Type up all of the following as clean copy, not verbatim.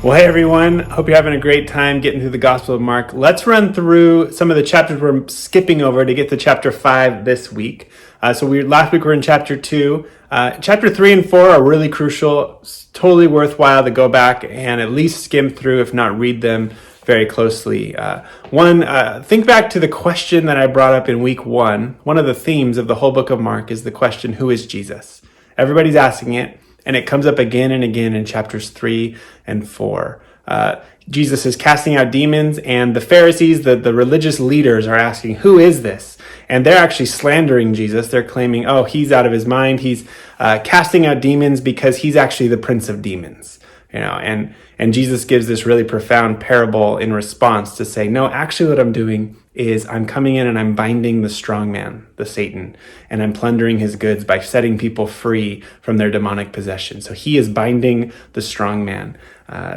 Well, hey everyone, hope you're having a great time getting through the Gospel of Mark. Let's run through some of the chapters we're skipping over to get to chapter 5 this week. Last week we were in chapter 2. Chapter 3 and 4 are really crucial. It's totally worthwhile to go back and at least skim through, if not read them very closely. Think back to the question that I brought up in week 1. One of the themes of the whole book of Mark is the question, who is Jesus? Everybody's asking it. And it comes up again and again in chapters 3 and 4. Jesus is casting out demons, and the Pharisees, the religious leaders, are asking, who is this? And they're actually slandering Jesus. They're claiming, oh, he's out of his mind. He's casting out demons because he's actually the prince of demons. And Jesus gives this really profound parable in response to say, no, actually what I'm doing is I'm coming in and I'm binding the strong man, the Satan, and I'm plundering his goods by setting people free from their demonic possession. So he is binding the strong man.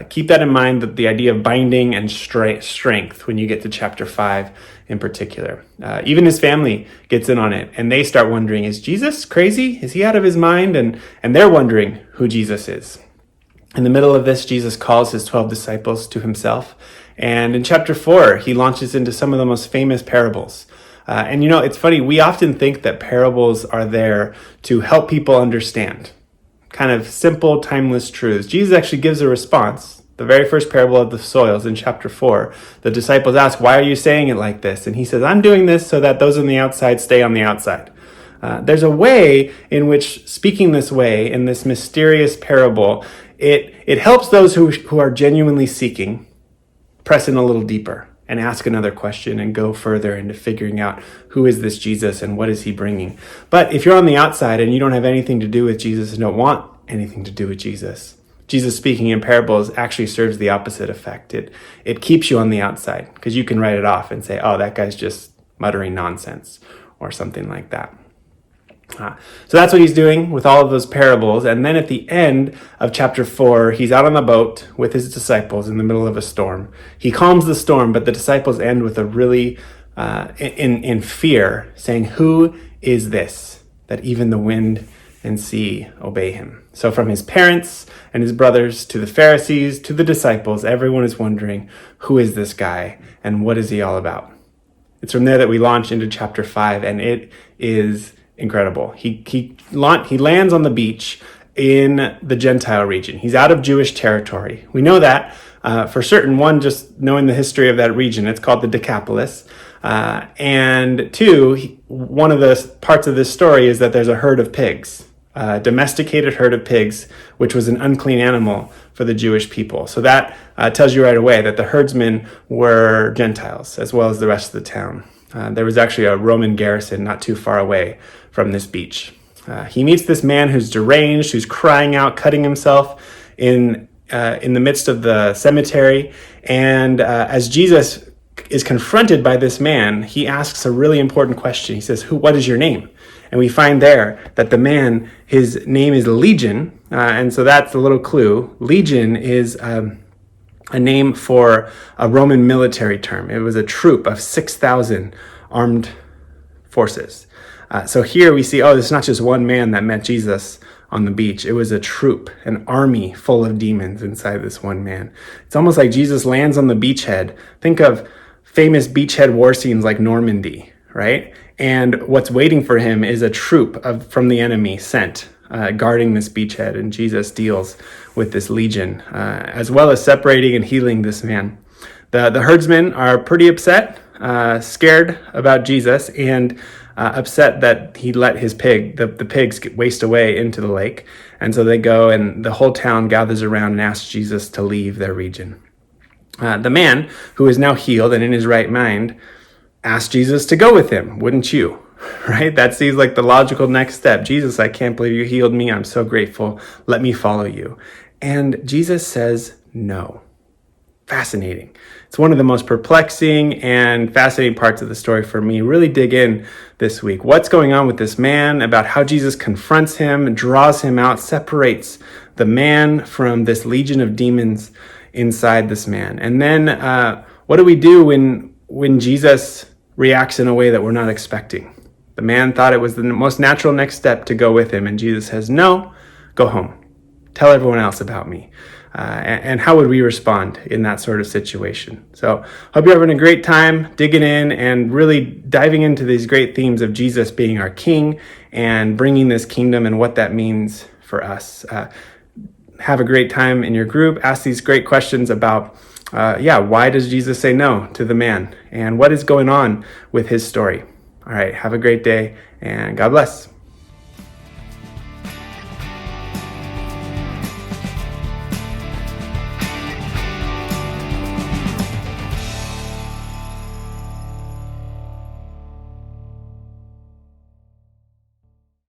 Keep that in mind, that the idea of binding and strength when you get to chapter 5 in particular. Even his family gets in on it, and they start wondering, is Jesus crazy? Is he out of his mind? And they're wondering who Jesus is. In the middle of this, Jesus calls his 12 disciples to himself. And in chapter 4, he launches into some of the most famous parables. It's funny, we often think that parables are there to help people understand kind of simple, timeless truths. Jesus actually gives a response. The very first parable of the soils in chapter 4, the disciples ask, why are you saying it like this? And he says, I'm doing this so that those on the outside stay on the outside. There's a way in which speaking this way in this mysterious parable, it helps those who are genuinely seeking press in a little deeper and ask another question and go further into figuring out who is this Jesus and what is he bringing. But if you're on the outside and you don't have anything to do with Jesus and don't want anything to do with Jesus, Jesus speaking in parables actually serves the opposite effect. It keeps you on the outside because you can write it off and say, oh, that guy's just muttering nonsense or something like that. So that's what he's doing with all of those parables. And then at the end of chapter 4, he's out on the boat with his disciples in the middle of a storm. He calms the storm, but the disciples end with a really, in fear, saying, who is this that even the wind and sea obey him? So from his parents and his brothers to the Pharisees to the disciples, everyone is wondering, who is this guy and what is he all about? It's from there that we launch into chapter 5, and it is incredible. He lands on the beach in the Gentile region. He's out of Jewish territory. We know that for certain. One, just knowing the history of that region, it's called the Decapolis. And two, one of the parts of this story is that there's a herd of pigs, a domesticated herd of pigs, which was an unclean animal for the Jewish people. So that tells you right away that the herdsmen were Gentiles as well as the rest of the town. There was actually a Roman garrison not too far away from this beach. He meets this man who's deranged, who's crying out, cutting himself in the midst of the cemetery. And as Jesus is confronted by this man, he asks a really important question. He says, what is your name? And we find there that the man, his name is Legion. And so that's a little clue. Legion is a name for a Roman military term. It was a troop of 6,000 armed forces. So here we see, this is not just one man that met Jesus on the beach. It was a troop, an army full of demons inside this one man. It's almost like Jesus lands on the beachhead. Think of famous beachhead war scenes like Normandy, right? And what's waiting for him is a troop from the enemy sent guarding this beachhead, and Jesus deals with this legion, as well as separating and healing this man. The herdsmen are pretty upset, scared about Jesus, and upset that he let his the pigs waste away into the lake. And so they go, and the whole town gathers around and asks Jesus to leave their region. The man, who is now healed and in his right mind, asked Jesus to go with him. Wouldn't you? Right? That seems like the logical next step. Jesus, I can't believe you healed me. I'm so grateful. Let me follow you. And Jesus says no. Fascinating. It's one of the most perplexing and fascinating parts of the story for me. Really dig in this week. What's going on with this man, about how Jesus confronts him, draws him out, separates the man from this legion of demons inside this man. And then what do we do when Jesus reacts in a way that we're not expecting? The man thought it was the most natural next step to go with him, and Jesus says, no, go home. Tell everyone else about me. and how would we respond in that sort of situation? So hope you're having a great time digging in and really diving into these great themes of Jesus being our King and bringing this kingdom and what that means for us. Have a great time in your group. Ask these great questions about, why does Jesus say no to the man? And what is going on with his story? All right, have a great day, and God bless.